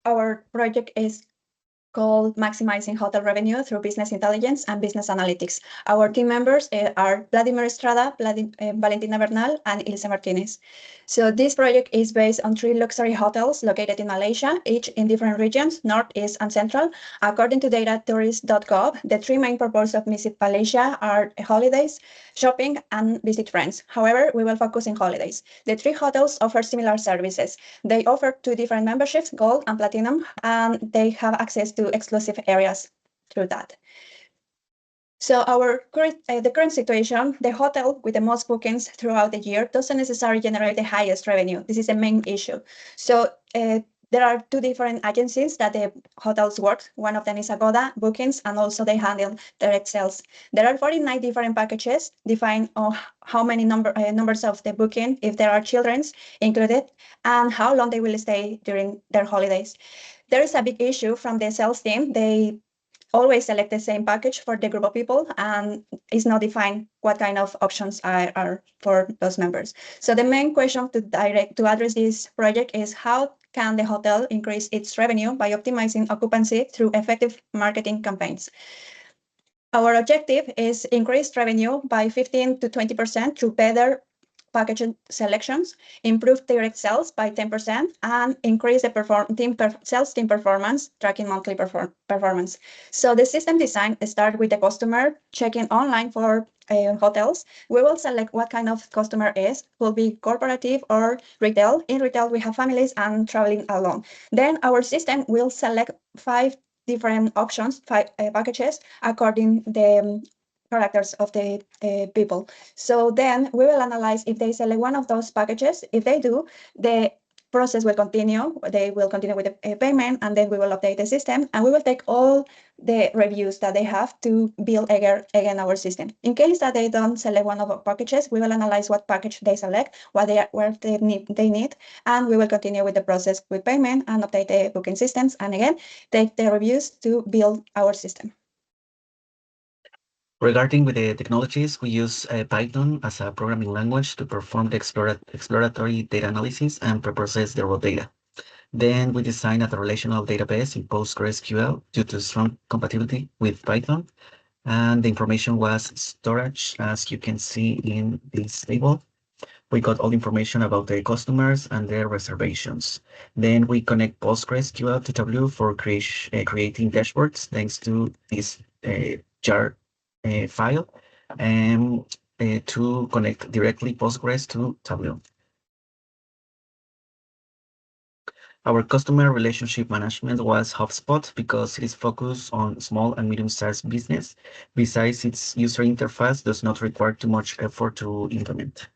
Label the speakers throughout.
Speaker 1: our project is called Maximizing Hotel Revenue through Business Intelligence and Business Analytics. Our team members are Vladimir Estrada, Valentina Bernal, and Ilse Martinez. So this project is based on 3 luxury hotels located in Malaysia, each in different regions, North, East, and Central. According to data.tourist.gov, the 3 main purposes of visit Malaysia are holidays, shopping, and visit friends. However, we will focus on holidays. The 3 hotels offer similar services. They offer 2 different memberships, Gold and Platinum, and they have access to exclusive areas through that. So the current situation, the hotel with the most bookings throughout the year doesn't necessarily generate the highest revenue. This is the main issue. So there are 2 different agencies that the hotels work. One of them is Agoda Bookings, and also they handle direct sales. There are 49 different packages defined on how many numbers of the booking, if there are children's included, and how long they will stay during their holidays. There is a big issue from the sales team. They always select the same package for the group of people, and it's not defined what kind of options are for those members. So the main question to address this project is how can the hotel increase its revenue by optimizing occupancy through effective marketing campaigns. Our objective is increased revenue by 15 to 20% through better package selections, improve direct sales by 10%, and increase the sales team performance, tracking monthly performance. So the system design starts with the customer checking online for hotels. We will select what kind of customer will be corporative or retail. In retail, we have families and traveling alone. Then our system will select 5 different options, 5 packages, according the characters of the people. So then we will analyze if they select one of those packages. If they do, the process will continue. They will continue with the payment, and then we will update the system, and we will take all the reviews that they have to build again our system. In case that they don't select one of our packages, we will analyze what package they select, where they need, and we will continue with the process with payment and update the booking systems, and again, take the reviews to build our system.
Speaker 2: Regarding with the technologies, we use Python as a programming language to perform the exploratory data analysis and preprocess the raw data. Then we designed a relational database in PostgreSQL due to strong compatibility with Python. And the information was stored, as you can see in this table. We got all the information about the customers and their reservations. Then we connect PostgreSQL to Tableau for creating dashboards thanks to this jar file, and to connect directly Postgres to Tableau. Our customer relationship management was HubSpot because it is focused on small and medium-sized business. Besides, its user interface does not require too much effort to implement.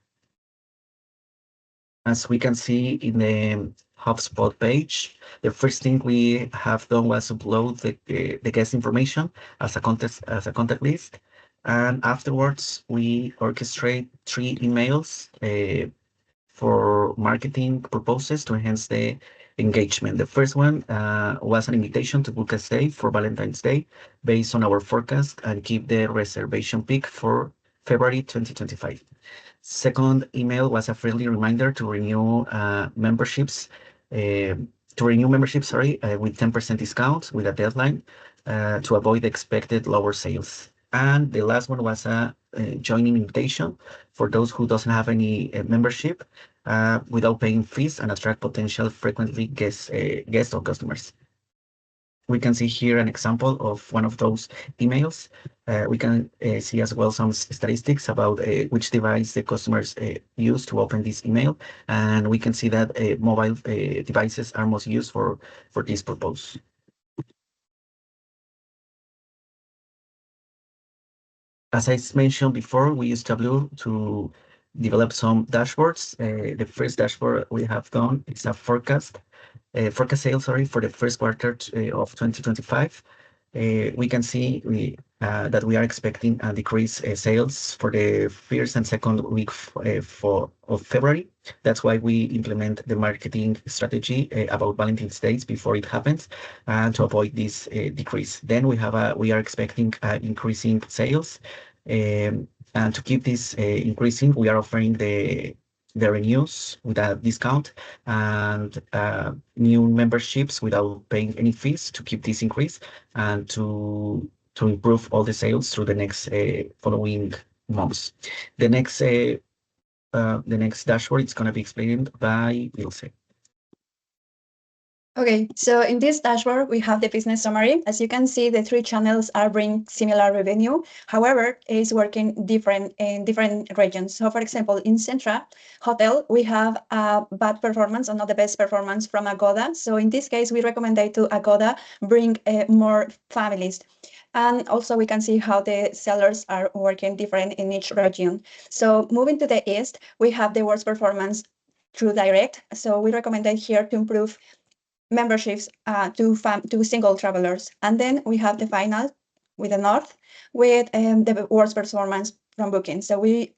Speaker 2: As we can see in the HubSpot page, the first thing we have done was upload the guest information as a contact list, and afterwards we orchestrate 3 emails for marketing purposes to enhance the engagement. The first one was an invitation to book a stay for Valentine's Day based on our forecast and keep the reservation peak for February 2025. Second email was a friendly reminder to renew memberships. With 10% discount with a deadline to avoid the expected lower sales. And the last one was a joining invitation for those who doesn't have any membership without paying fees and attract potential frequently guests or customers. We can see here an example of one of those emails. We can see as well some statistics about which device the customers use to open this email. And we can see that mobile devices are most used for this purpose. As I mentioned before, we use Tableau to develop some dashboards. The first dashboard we have done is a forecast sales, for the first quarter of 2025. We can see that we are expecting a decrease sales for the first and second week of February. That's why we implement the marketing strategy about Valentine's Day before it happens, and to avoid this decrease. Then we are expecting increasing sales, and to keep this increasing, we are offering the the renewals without discount, and new memberships without paying any fees to keep this increase and to improve all the sales through the next following months. The next dashboard is going to be explained by Ilse.
Speaker 1: Okay, so in this dashboard, we have the business summary. As you can see, the three channels are bringing similar revenue. However, it's working different in different regions. So for example, in Centra Hotel, we have a bad performance or not the best performance from Agoda. So in this case, we recommend to Agoda bring more families. And also we can see how the sellers are working different in each region. So moving to the east, we have the worst performance through direct. So we recommend here to improve memberships to single travelers. And then we have the final with the north with the worst performance from booking. So with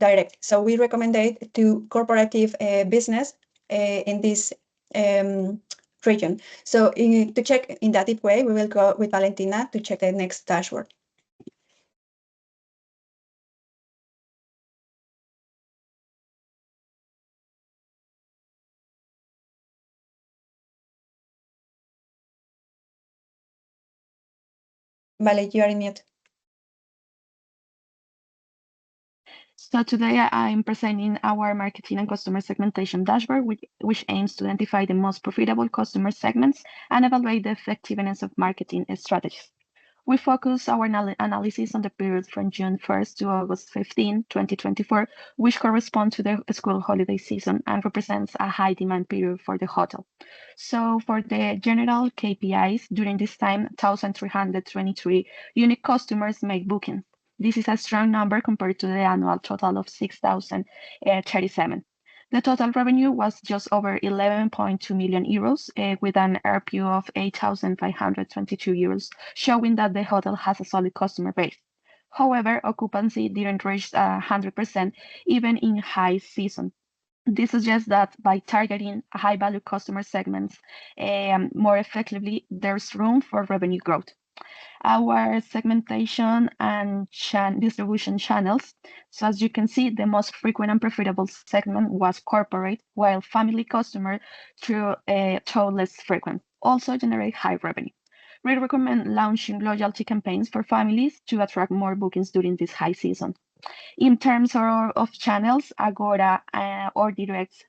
Speaker 1: direct. So we recommend it to corporative business in this region. So to check in that deep way, we will go with Valentina to check the next dashboard. Vale, you are in mute.
Speaker 3: So today I'm presenting our marketing and customer segmentation dashboard, which aims to identify the most profitable customer segments and evaluate the effectiveness of marketing strategies. We focus our analysis on the period from June 1st to August 15, 2024, which corresponds to the school holiday season and represents a high demand period for the hotel. So for the general KPIs, during this time, 1,323 unique customers make bookings. This is a strong number compared to the annual total of 6,037. The total revenue was just over 11.2 million euros, with an RPU of 8,522 euros, showing that the hotel has a solid customer base. However, occupancy didn't reach 100% even in high season. This suggests that by targeting high-value customer segments more effectively, there's room for revenue growth. Our segmentation and distribution channels. So as you can see, the most frequent and profitable segment was corporate, while family customer chose less frequent, also generate high revenue. We recommend launching loyalty campaigns for families to attract more bookings during this high season. In terms of channels, Agora or direct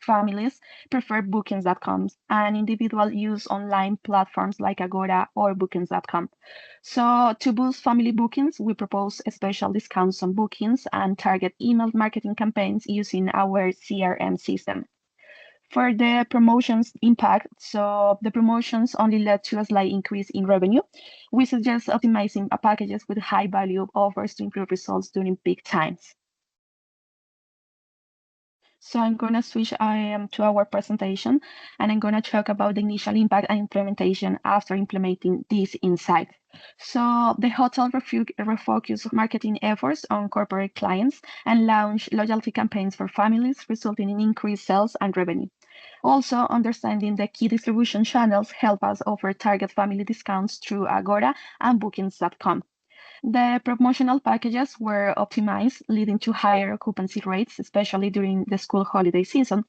Speaker 3: families prefer bookings.com, and individuals use online platforms like Agora or bookings.com. So to boost family bookings, we propose special discounts on bookings and target email marketing campaigns using our CRM system. For the promotions impact, so the promotions only led to a slight increase in revenue. We suggest optimizing packages with high value offers to improve results during peak times. So I'm going to switch to our presentation, and I'm going to talk about the initial impact and implementation after implementing this insight. So the hotel refocused marketing efforts on corporate clients and launched loyalty campaigns for families, resulting in increased sales and revenue. Also, understanding the key distribution channels help us offer target family discounts through Agora and bookings.com. The promotional packages were optimized, leading to higher occupancy rates, especially during the school holiday season.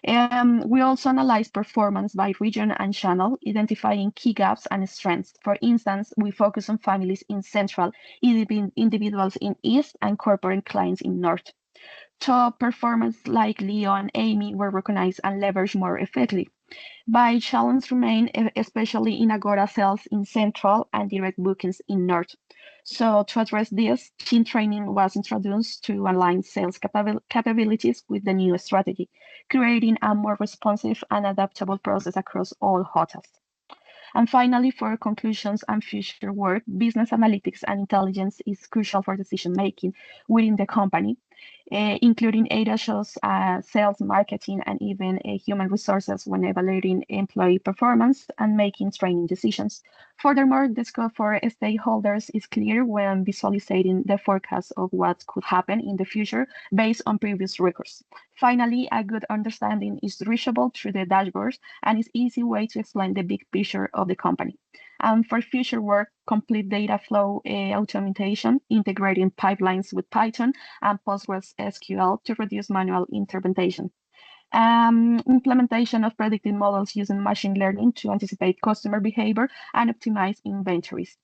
Speaker 3: We also analyzed performance by region and channel, identifying key gaps and strengths. For instance, we focus on families in Central, individuals in East, and corporate clients in North. Top performers like Leo and Amy were recognized and leveraged more effectively. By challenge remain, especially in Agora sales in Central and direct bookings in North. So to address this, team training was introduced to align sales capabilities with the new strategy, creating a more responsive and adaptable process across all hotels. And finally, for conclusions and future work, business analytics and intelligence is crucial for decision making within the company, including data shows sales, marketing, and even human resources when evaluating employee performance and making training decisions. Furthermore, the scope for stakeholders is clear when visualizing the forecast of what could happen in the future based on previous records. Finally, a good understanding is reachable through the dashboards and is easy way to explain the big picture of the company. And for future work, complete data flow automation, integrating pipelines with Python and PostgreSQL to reduce manual intervention. Implementation of predictive models using machine learning to anticipate customer behavior and optimize inventories.